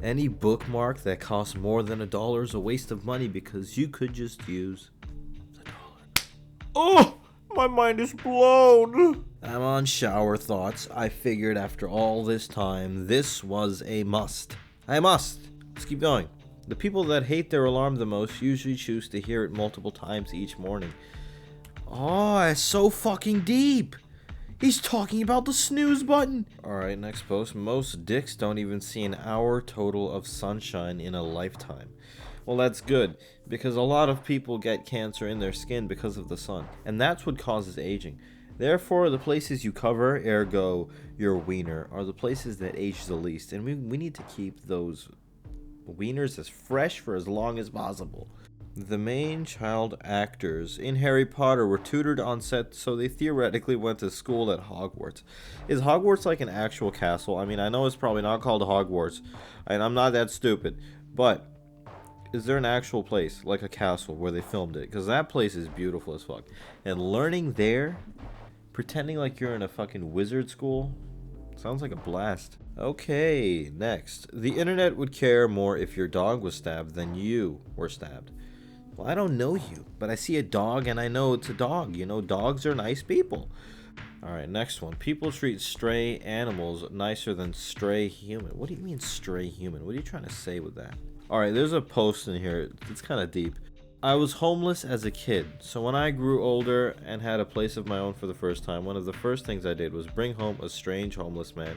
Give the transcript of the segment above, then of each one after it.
Any bookmark that costs more than $1 is a waste of money because you could just use $1. Oh, my mind is blown. I'm on Shower Thoughts. I figured after all this time, this was a must. I must. Let's keep going. The people that hate their alarm the most usually choose to hear it multiple times each morning. Oh, it's so fucking deep. He's talking about the snooze button. Alright, next post. Most dicks don't even see an hour total of sunshine in a lifetime. Well, that's good, because a lot of people get cancer in their skin because of the sun, and that's what causes aging. Therefore, the places you cover, ergo your wiener, are the places that age the least, and we need to keep those wieners as fresh for as long as possible. The main child actors in Harry Potter were tutored on set, so they theoretically went to school at Hogwarts. Is Hogwarts like an actual castle? I mean, I know it's probably not called Hogwarts, and I'm not that stupid, but is there an actual place, like a castle, where they filmed it? Because that place is beautiful as fuck. And learning there, pretending like you're in a fucking wizard school, sounds like a blast. Okay, next. The internet would care more if your dog was stabbed than you were stabbed. Well, I don't know you, but I see a dog and I know it's a dog. You know, dogs are nice people. Alright, next one. People treat stray animals nicer than stray human. What do you mean stray human? What are you trying to say with that? Alright, there's a post in here. It's kind of deep. I was homeless as a kid, so when I grew older and had a place of my own for the first time, one of the first things I did was bring home a strange homeless man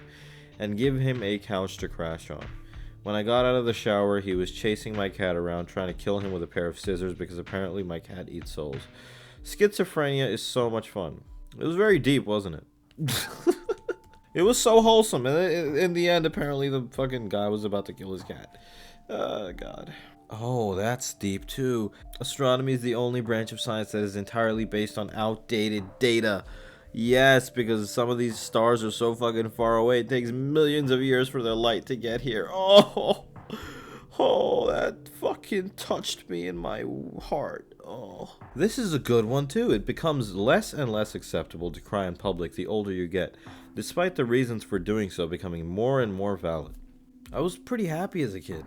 and give him a couch to crash on. When I got out of the shower, he was chasing my cat around, trying to kill him with a pair of scissors because apparently my cat eats souls. Schizophrenia is so much fun. It was very deep, wasn't it? It was so wholesome, and in the end, apparently the fucking guy was about to kill his cat. God. Oh, that's deep too. Astronomy is the only branch of science that is entirely based on outdated data. Yes, because some of these stars are so fucking far away, it takes millions of years for their light to get here. Oh, that fucking touched me in my heart. Oh. This is a good one too. It becomes less and less acceptable to cry in public the older you get, despite the reasons for doing so becoming more and more valid. I was pretty happy as a kid.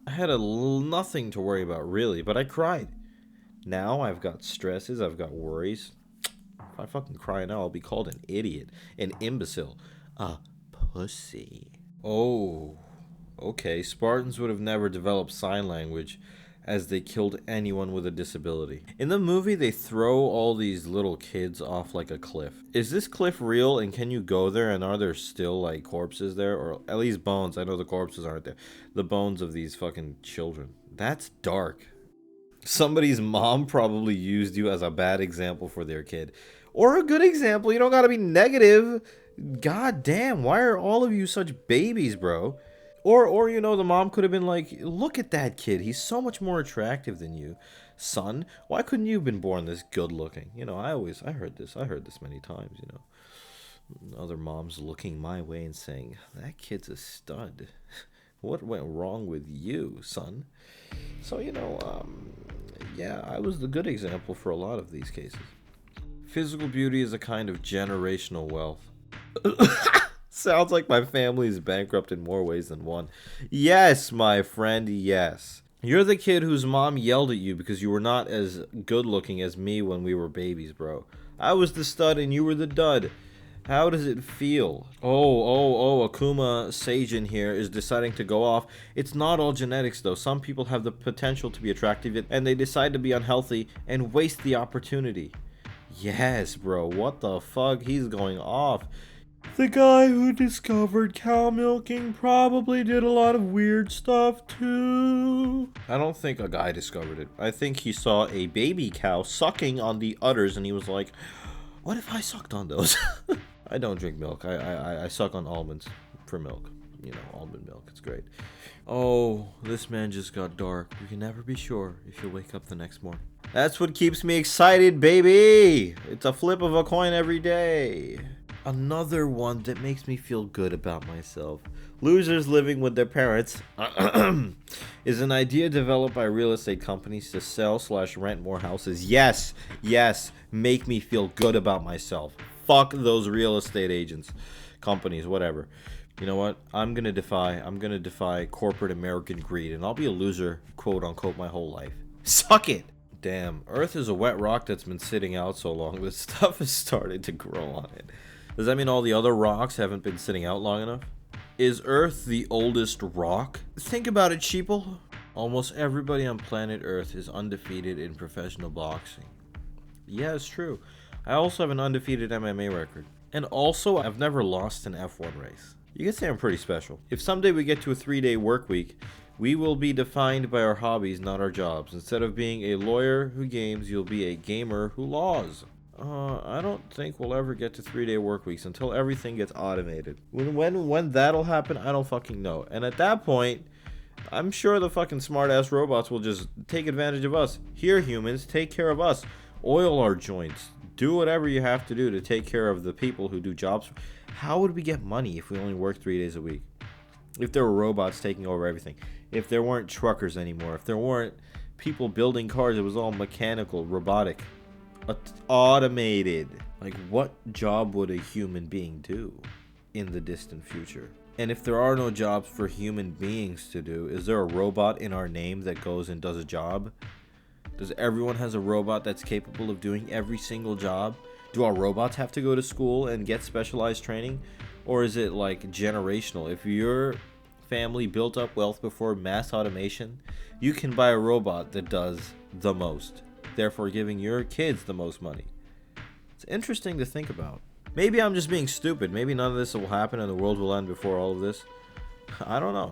I had nothing to worry about really, but I cried. Now I've got stresses, I've got worries. If I fucking cry now, I'll be called an idiot, an imbecile, a pussy. Oh, okay. Spartans would have never developed sign language as they killed anyone with a disability. In the movie, they throw all these little kids off like a cliff. Is this cliff real, and can you go there, and are there still like corpses there, or at least bones? I know the corpses aren't there. The bones of these fucking children. That's dark. Somebody's mom probably used you as a bad example for their kid. Or a good example. You don't gotta be negative. God damn, why are all of you such babies, bro? Or you know, the mom could have been like, look at that kid. He's so much more attractive than you. Son, why couldn't you have been born this good looking? You know, I heard this many times, you know. Other moms looking my way and saying, that kid's a stud. What went wrong with you, son? So, you know, yeah, I was the good example for a lot of these cases. Physical beauty is a kind of generational wealth. Sounds like my family is bankrupt in more ways than one. Yes, my friend, yes. You're the kid whose mom yelled at you because you were not as good looking as me when we were babies, bro. I was the stud and you were the dud. How does it feel? Oh, Akuma Seijin here is deciding to go off. It's not all genetics though. Some people have the potential to be attractive and they decide to be unhealthy and waste the opportunity. Yes, bro, what the fuck? He's going off. The guy who discovered cow milking probably did a lot of weird stuff too. I don't think a guy discovered it. I think he saw a baby cow sucking on the udders and he was like, what if I sucked on those? I don't drink milk. I suck on almonds for milk. You know, almond milk. It's great. Oh, this man just got dark. You can never be sure if you'll wake up the next morning. That's what keeps me excited, baby. It's a flip of a coin every day. Another one that makes me feel good about myself. Losers living with their parents is an idea developed by real estate companies to sell/rent more houses. Yes, make me feel good about myself. Fuck those real estate agents, companies, whatever. You know what? I'm gonna defy corporate American greed, and I'll be a loser, quote unquote, my whole life. Suck it! Damn, Earth is a wet rock that's been sitting out so long that stuff is starting to grow on it. Does that mean all the other rocks haven't been sitting out long enough? Is Earth the oldest rock? Think about it, sheeple. Almost everybody on planet Earth is undefeated in professional boxing. Yeah, it's true. I also have an undefeated MMA record. And also, I've never lost an F1 race. You can say I'm pretty special. If someday we get to a 3-day work week, we will be defined by our hobbies, not our jobs. Instead of being a lawyer who games, you'll be a gamer who laws. I don't think we'll ever get to 3-day work weeks until everything gets automated. When that'll happen, I don't fucking know. And at that point, I'm sure the fucking smart-ass robots will just take advantage of us. Here, humans, take care of us. Oil our joints. Do whatever you have to do to take care of the people who do jobs. How would we get money if we only worked 3 days a week? If there were robots taking over everything. If there weren't truckers anymore. If there weren't people building cars. It was all mechanical, robotic, automated. Like, what job would a human being do in the distant future? And if there are no jobs for human beings to do, is there a robot in our name that goes and does a job? Does everyone has a robot that's capable of doing every single job? Do our robots have to go to school and get specialized training? Or is it like generational? If your family built up wealth before mass automation, you can buy a robot that does the most, therefore giving your kids the most money. It's interesting to think about. Maybe I'm just being stupid. Maybe none of this will happen and the world will end before all of this. I don't know.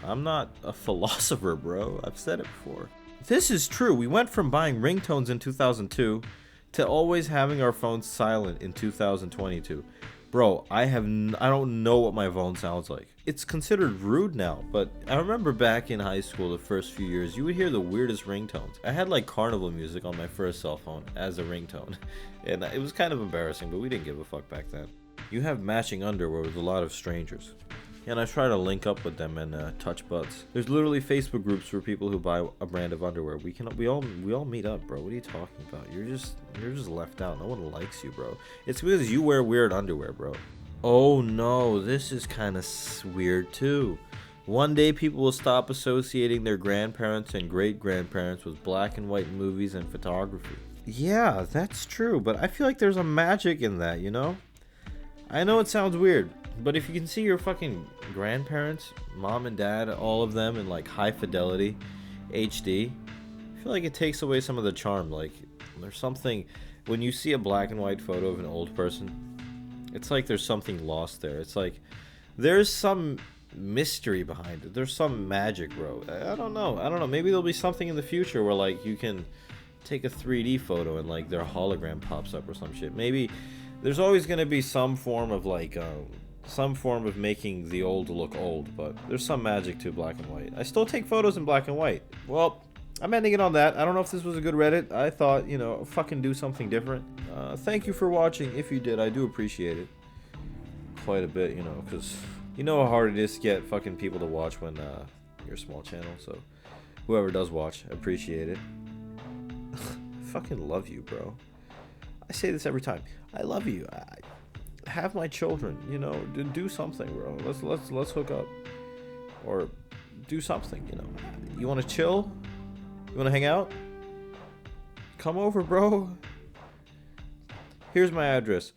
I'm not a philosopher, bro. I've said it before. This is true. We went from buying ringtones in 2002 to always having our phones silent in 2022. Bro, I don't know what my phone sounds like. It's considered rude now, but I remember back in high school the first few years, you would hear the weirdest ringtones. I had like carnival music on my first cell phone as a ringtone, and it was kind of embarrassing, but we didn't give a fuck back then. You have matching underwear with a lot of strangers. And I try to link up with them and touch butts. There's literally Facebook groups for people who buy a brand of underwear. We all meet up, bro. What are you talking about? You're just left out. No one likes you, bro. It's because you wear weird underwear, bro. Oh no, this is kind of weird too. One day people will stop associating their grandparents and great-grandparents with black and white movies and photography. Yeah, that's true, but I feel like there's a magic in that, you know? I know it sounds weird, but if you can see your fucking grandparents, mom and dad, all of them in like high fidelity, HD, I feel like it takes away some of the charm. Like, there's something, when you see a black and white photo of an old person, it's like there's something lost there. It's like, there's some mystery behind it. There's some magic, bro. I don't know. Maybe there'll be something in the future where like you can take a 3D photo and like their hologram pops up or some shit. Maybe there's always going to be some form of like some form of making the old look old, but there's some magic to black and white. I still take photos in black and white. Well, I'm ending it on that. I don't know if this was a good Reddit. I thought, you know, fucking do something different. Thank you for watching. If you did, I do appreciate it quite a bit, you know, because you know how hard it is to get fucking people to watch when you're a small channel. So whoever does watch, I appreciate it. I fucking love you, bro. I say this every time. I love you. I have my children, you know. Do something, bro. Let's hook up, or do something, you know. You want to chill? You want to hang out? Come over, bro. Here's my address.